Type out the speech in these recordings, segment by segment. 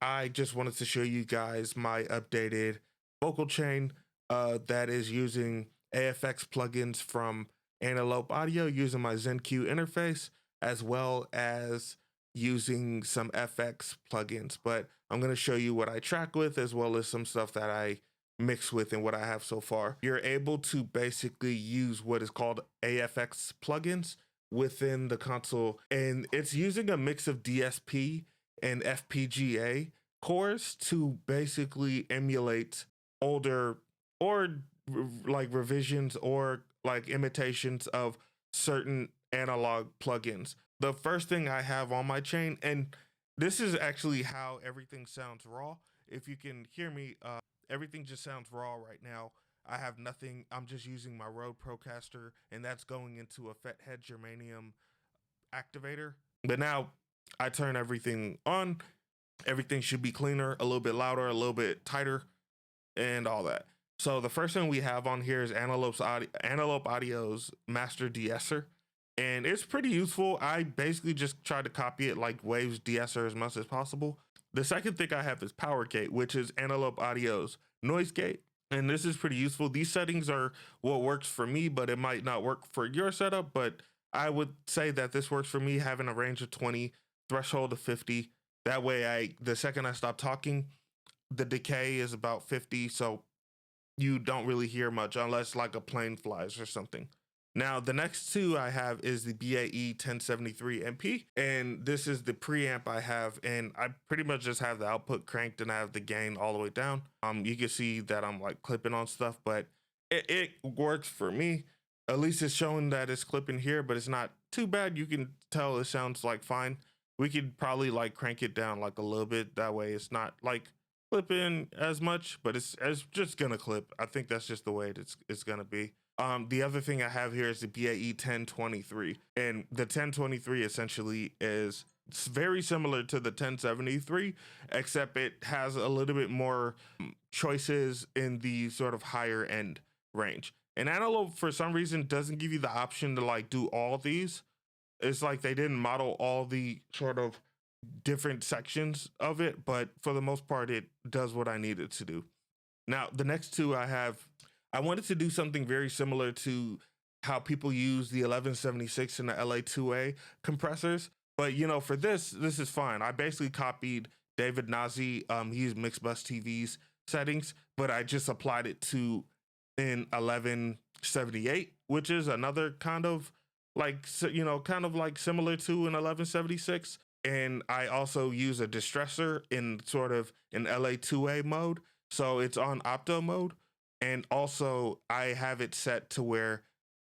I just wanted to show you guys my updated vocal chain that is using AFX plugins from Antelope Audio using my ZenQ interface, as well as using some FX plugins. But I'm going to show you what I track with, as well as some stuff that I mix with and what I have so far. You're able to basically use what is called AFX plugins within the console, and it's using a mix of DSP and FPGA cores to basically emulate older or like revisions or like imitations of certain analog plugins. The first thing I have on my chain, and this is actually how everything sounds raw. If you can hear me, everything just sounds raw right now. I have nothing. I'm just using my Rode Procaster, and that's going into a Fathead Germanium activator. But now I turn everything on. Everything should be cleaner, a little bit louder, a little bit tighter, and all that. So the first thing we have on here is Antelope Audio's Master De-Esser, and it's pretty useful. I basically just try to copy it like Waves De-Esser as much as possible. The second thing I have is PowerGate, which is Antelope Audio's noise gate. And this is pretty useful. These settings are what works for me, but it might not work for your setup. But I would say that this works for me, having a range of 20, threshold of 50. That way, the second I stop talking, the decay is about 50. So you don't really hear much unless like a plane flies or something. Now, the next two I have is the BAE 1073 MP, and this is the preamp I have, and I pretty much just have the output cranked and I have the gain all the way down. You can see that I'm like clipping on stuff, but it works for me. At least it's showing that it's clipping here, but it's not too bad. You can tell it sounds like fine. We could probably like crank it down like a little bit. That way it's not like clipping as much, but it's just gonna clip. I think that's just the way it's gonna be. The other thing I have here is the BAE 1023, and the 1023 essentially is very similar to the 1073, except it has a little bit more choices in the sort of higher end range. And Antelope, for some reason, doesn't give you the option to like do all these. It's like they didn't model all the sort of different sections of it, but for the most part, it does what I need it to do. Now, the next two I wanted to do something very similar to how people use the 1176 and the LA2A compressors. But, you know, for this is fine. I basically copied David Nazi. He used Mixbus TV's settings, but I just applied it to in 1178, which is another kind of like, you know, kind of like similar to an 1176. And I also use a distressor in sort of an LA2A mode. So it's on opto mode. And also I have it set to where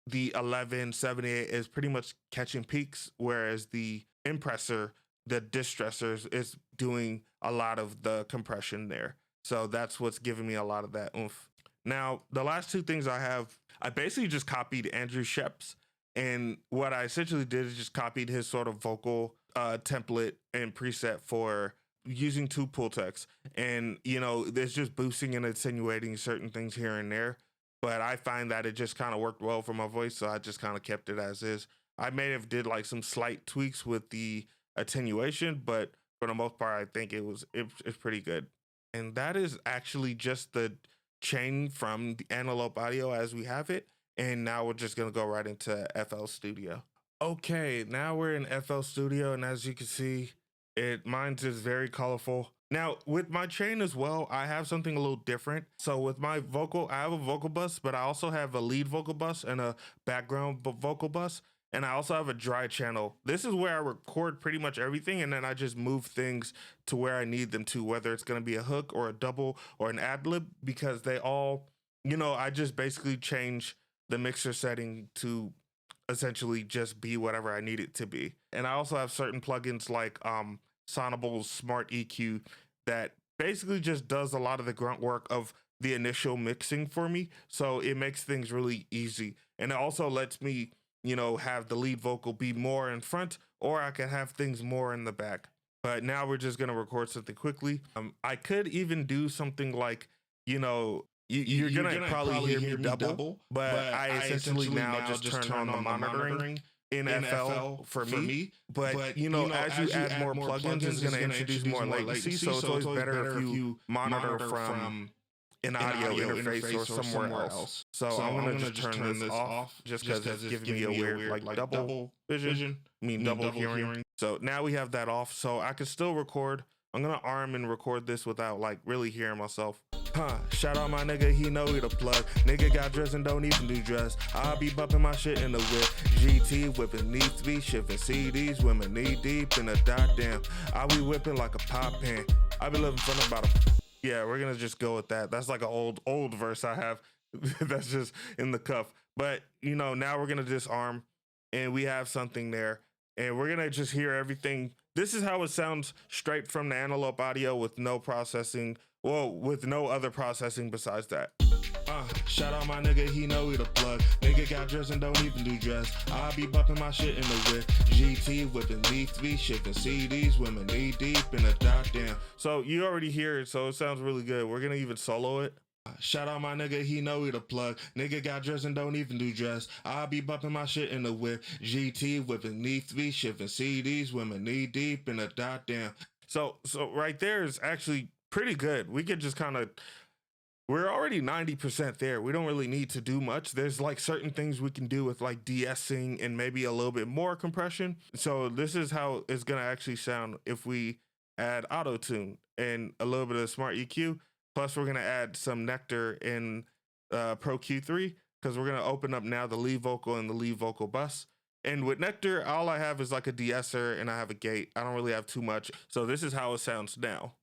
the 1178 is pretty much catching peaks, whereas the compressor, the distressors, is doing a lot of the compression there. So that's what's giving me a lot of that oomph. Now, the last two things I have, I basically just copied Andrew Shep's. And what I essentially did is just copied his sort of vocal template and preset for using two Pultecs. And, you know, there's just boosting and attenuating certain things here and there. But I find that it just kind of worked well for my voice, so I just kind of kept it as is. I may have did like some slight tweaks with the attenuation, but for the most part, I think it's pretty good. And that is actually just the chain from the Antelope Audio as we have it. And now we're just gonna go right into FL Studio. Okay, now we're in FL Studio, and as you can see, mine's is very colorful. Now, with my chain as well, I have something a little different. So with my vocal, I have a vocal bus, but I also have a lead vocal bus and a background vocal bus. And I also have a dry channel. This is where I record pretty much everything, and then I just move things to where I need them to, whether it's gonna be a hook or a double or an ad-lib, because they all, you know, I just basically change the mixer setting to essentially just be whatever I need it to be. And I also have certain plugins like Sonable's Smart EQ that basically just does a lot of the grunt work of the initial mixing for me. So it makes things really easy. And it also lets me, you know, have the lead vocal be more in front, or I can have things more in the back. But now we're just gonna record something quickly. I could even do something like, you know, you're gonna probably hear me double, but I essentially now just turn on the monitoring in FL for me. But you know, as you add more plugins, it's going to introduce more latency. So it's always better if you monitor from an audio interface or somewhere else. So I'm gonna just turn this off just because it's giving me a weird like double vision, double hearing. So now we have that off, so I can still record. I'm gonna arm and record this without like really hearing myself. Shout out my nigga, he know he the plug. Nigga got dressed and don't even do dress. I'll be bumping my shit in the whip. GT whipping needs to be shipping CDs. Women knee deep in a goddamn. I be whipping like a pop pan. I be living from about a. Yeah, we're gonna just go with that. That's like an old verse I have. That's just in the cuff. But you know, now we're gonna disarm, and we have something there, and we're gonna just hear everything. This is how it sounds straight from the Antelope Audio with no processing. Well, with no other processing besides that. Shout out my nigga, he know he the plug. Nigga got dressed and don't even do dress. I be bumping my shit in the whip. GT whipping needs to be shipping CDs. Women knee deep in a goddamn. So you already hear it, so it sounds really good. We're gonna even solo it. Shout out my nigga, he know he the plug. Nigga got dressed and don't even do dress. I be bumping my shit in the whip. GT whipping needs to be shipping CDs. Women knee deep in a goddamn. So right there is actually pretty good. We could just kind of, we're already 90% there. We don't really need to do much. There's like certain things we can do with like de-essing and maybe a little bit more compression. So this is how it's gonna actually sound if we add Autotune and a little bit of Smart EQ. Plus we're gonna add some Nectar in Pro Q3 because we're gonna open up now the lead vocal and the lead vocal bus. And with Nectar, all I have is like a de-esser and I have a gate. I don't really have too much. So this is how it sounds now.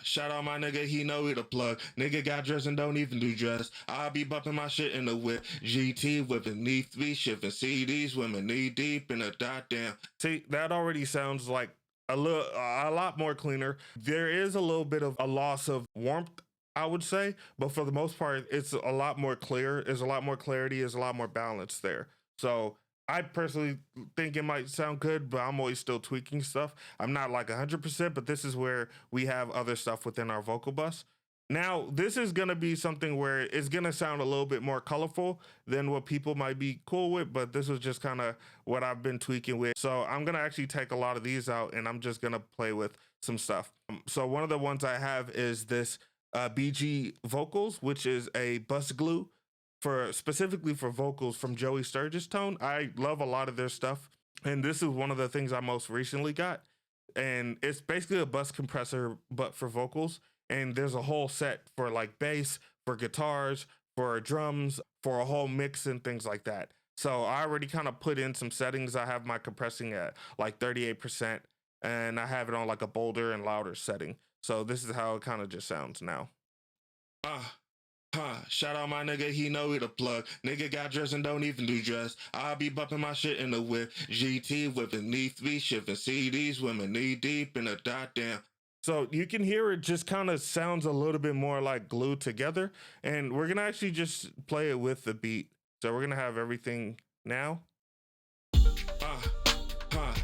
Shout out my nigga, he know he the plug. Nigga got dressed and don't even do dress. I be bumping my shit in the whip. GT whipping needs to be shipping CDs. Women knee deep in a goddamn. See, that already sounds like a lot more cleaner. There is a little bit of a loss of warmth, I would say, but for the most part, it's a lot more clear. There's a lot more clarity. There's a lot more balance there. So I personally think it might sound good, but I'm always still tweaking stuff. I'm not like 100%, but this is where we have other stuff within our vocal bus. Now, this is going to be something where it's going to sound a little bit more colorful than what people might be cool with, but this is just kind of what I've been tweaking with. So I'm going to actually take a lot of these out and I'm just going to play with some stuff. So one of the ones I have is this BG Vocals, which is a bus glue specifically for vocals from Joey Sturgis Tone. I love a lot of their stuff, and this is one of the things I most recently got. And it's basically a bus compressor, but for vocals. And there's a whole set for like bass, for guitars, for drums, for a whole mix and things like that. So I already kind of put in some settings. I have my compressing at like 38%, and I have it on like a bolder and louder setting. So this is how it kind of just sounds now. Shout out my nigga, he know he the plug. Nigga got dressed and don't even do dress. I be bumping my shit in the whip. GT whipping needs to be shipping CDs. Women knee deep in a goddamn. So you can hear it just kind of sounds a little bit more like glued together. And we're gonna actually just play it with the beat. So we're gonna have everything now.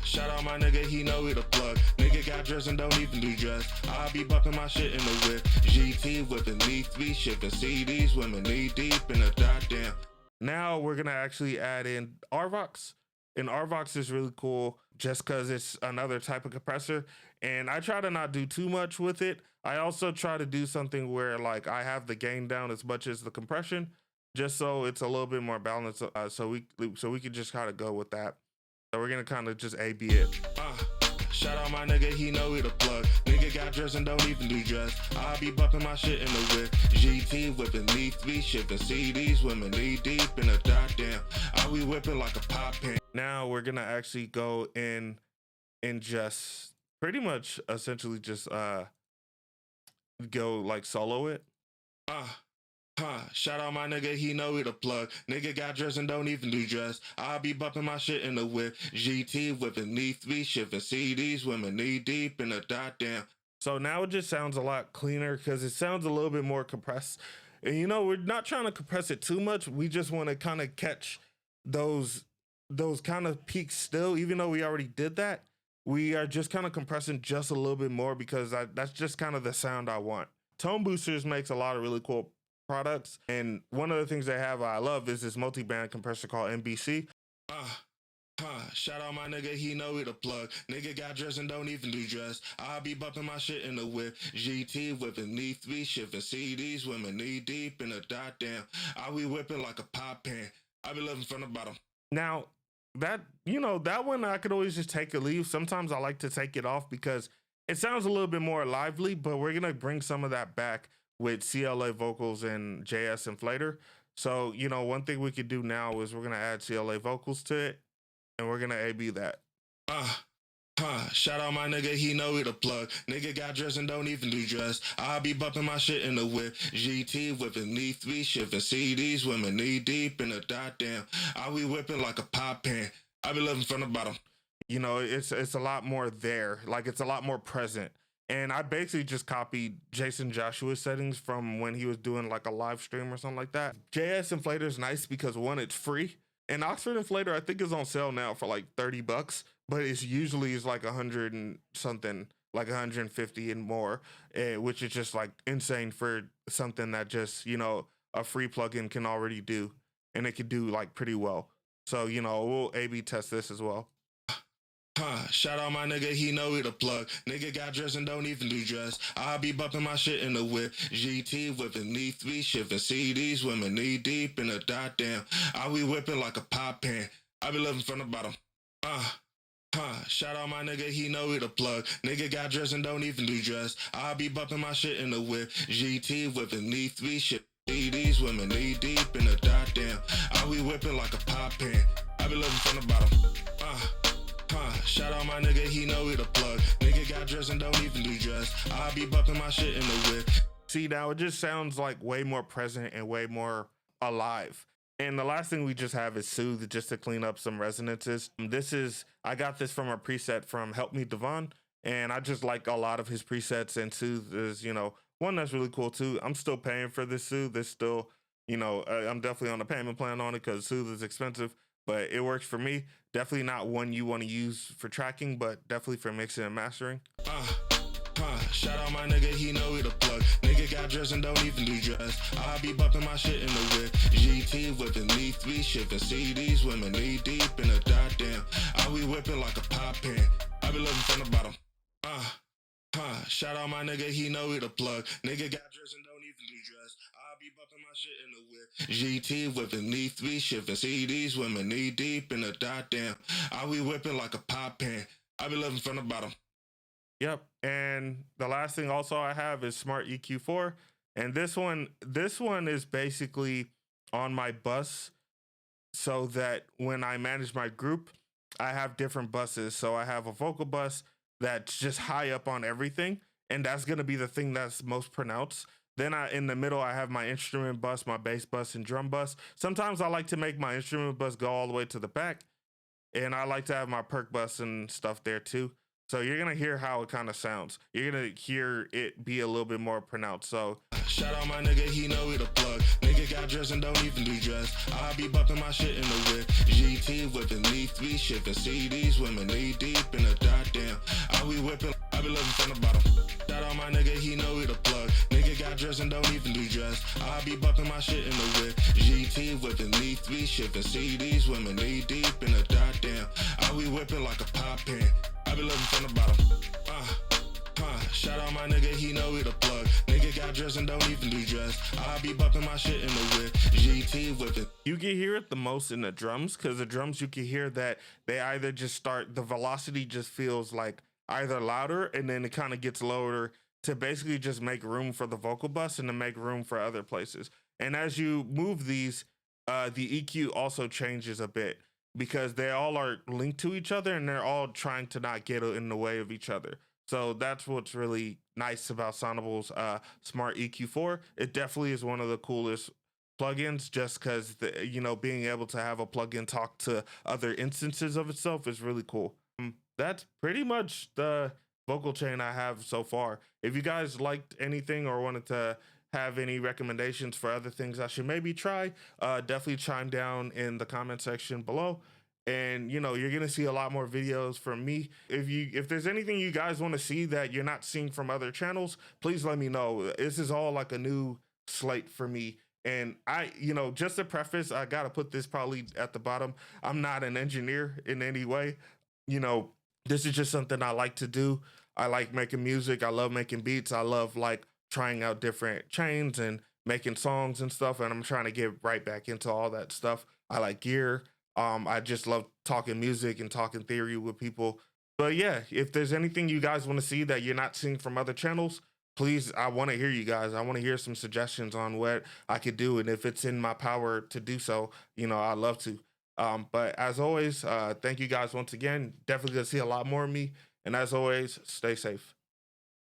Shout out my nigga, he know he the plug. Nigga got dressed and don't even do dress. I be bumping my shit in the whip. GT whipping needs to be shipping CDs. Women knee deep in a goddamn. Now we're gonna actually add in Rvox. And Rvox is really cool just because it's another type of compressor. And I try to not do too much with it. I also try to do something where like I have the gain down as much as the compression, just so it's a little bit more balanced. So we can just kind of go with that. So we're gonna kind of just A/B it. Shout out my nigga, he know he the plug. Nigga got dressed and don't even do dress. I be bumping my shit in the whip. GT whipping needs to be shipping CDs. Women knee deep in a goddamn. I be whipping like a pop pan. Now we're gonna actually go in and just pretty much essentially just go like solo it. Shout out my nigga, he know he the plug. Nigga got dressed and don't even do dress. I be bumping my shit in the whip. GT whipping needs to be shipping CDs. Women knee deep in a goddamn. So now it just sounds a lot cleaner because it sounds a little bit more compressed. And you know, we're not trying to compress it too much. We just want to kind of catch those kind of peaks still, even though we already did that. We are just kind of compressing just a little bit more because that's just kind of the sound I want. Toneboosters makes a lot of really cool products, and one of the things they have I love is this multi-band compressor called MBC. Shout out my nigga, he know he the plug. Nigga got dressed and don't even do dress. I be bumping my shit in the whip. GT whipping, knee three shifting. CDs women knee deep in the dot down. I be whipping like a pop pan. I be living from the bottom. Now, that, you know, that one I could always just take or leave. Sometimes I like to take it off because it sounds a little bit more lively, but we're gonna bring some of that back with CLA Vocals and JS Inflator. So, you know, one thing we could do now is we're gonna add CLA Vocals to it, and we're gonna A/B that. Shout out my nigga, he know he the plug. Nigga got dressed and don't even do dress. I be bumping my shit in the whip. GT whipping, knee three shifting. CDs women knee deep in the dot down. I be whipping like a pop pan. I be living from the bottom. You know, it's a lot more there. Like, it's a lot more present. And I basically just copied Jason Joshua's settings from when he was doing like a live stream or something like that. JS Inflator is nice because, one, it's free. And Oxford Inflator, I think, is on sale now for like $30, but it's usually is like 100 and something, like 150 and more, which is just like insane for something that just, you know, a free plugin can already do, and it could do like pretty well. So, you know, we'll A/B test this as well. Shout out my nigga, he know he the plug. Nigga got dressed and don't even do dress. I be bumping my shit in the whip. GT whipping, knee three shifting. CDs women knee deep in the dot down. I be whipping like a pop pan. I be living from the bottom. Shout out my nigga, he know he the plug. Nigga got dressed and don't even do dress. I be bumping my shit in the whip. GT whipping, knee three shifting. CDs women knee deep in the dot down. I be whipping like a pop pan. I be living from the bottom. Shout out my nigga, he know he the plug. Nigga got dressed and don't even do dress. I be bumping my shit in the whip. See, now it just sounds like way more present and way more alive. And the last thing we just have is Soothe, just to clean up some resonances. I got this from a preset from Help Me Devon, and I just like a lot of his presets, and Soothe is, you know, one that's really cool too. I'm still paying for this Soothe. It's still, you know, I'm definitely on a payment plan on it because Soothe is expensive, but it works for me. Definitely not one you want to use for tracking, but definitely for mixing and mastering. Shout out my nigga, he know he the plug. Nigga got dressed and don't even do dress. I be bumping my shit in the whip. GT whipping, knee three shifting. CDs women knee deep in the dot down. I be whipping like a pop pan. I be living from the bottom. Shout out my nigga, he know he the plug. Nigga got dressed and don't even do dress. I be bumping my shit in the whip. GT whipping, knee three shifting. CDs women knee deep in the dot down. I be whipping like a pop pan. I be living from the bottom. Yep. And the last thing also I have is Smart EQ4. And this one is basically on my bus so that when I manage my group, I have different buses. So I have a vocal bus that's just high up on everything, and that's going to be the thing that's most pronounced. Then in the middle, I have my instrument bus, my bass bus, and drum bus. Sometimes I like to make my instrument bus go all the way to the back, and I like to have my perk bus and stuff there too. So you're going to hear how it kind of sounds. You're going to hear it be a little bit more pronounced. So shout out my nigga, he know he the plug. Nigga got dressed and don't even do dress. I be bumping my shit in the whip. GT whipping, knee three shifting. CDs women knee deep in the dot down. I be whipping, I be living from the bottom. Shout out my nigga, he know he the plug. Nigga got dressed and don't even do dress. I be bumping my shit in the whip. GT whipping, knee three shifting. CDs women knee deep in the dot down. I be whipping like a pop pan. I be living from the bottom. Shout out my nigga, he know he the plug. Nigga got dressed and don't even do dress. I be bumping my shit in the whip. GT whipping. You can hear it the most in the drums, because the drums you can hear that they either just start, the velocity just feels like either louder and then it kind of gets lower to basically just make room for the vocal bus and to make room for other places. And as you move these, the EQ also changes a bit, because they all are linked to each other and they're all trying to not get in the way of each other. So that's what's really nice about Sonable's Smart EQ4. It definitely is one of the coolest plugins, just because, you know, being able to have a plugin talk to other instances of itself is really cool. That's pretty much the vocal chain I have so far. If you guys liked anything or wanted to have any recommendations for other things I should maybe try, definitely chime down in the comment section below. And, you know, you're going to see a lot more videos from me. If there's anything you guys want to see that you're not seeing from other channels, please let me know. This is all like a new slate for me. And just to preface, I got to put this probably at the bottom. I'm not an engineer in any way. You know, this is just something I like to do. I like making music. I love making beats. I love like trying out different chains and making songs and stuff. And I'm trying to get right back into all that stuff. I like gear. I just love talking music and talking theory with people. But yeah, if there's anything you guys want to see that you're not seeing from other channels, please, I want to hear you guys. I want to hear some suggestions on what I could do. And if it's in my power to do so, I'd love to. But as always, thank you guys once again. Definitely gonna see a lot more of me. And as always, stay safe.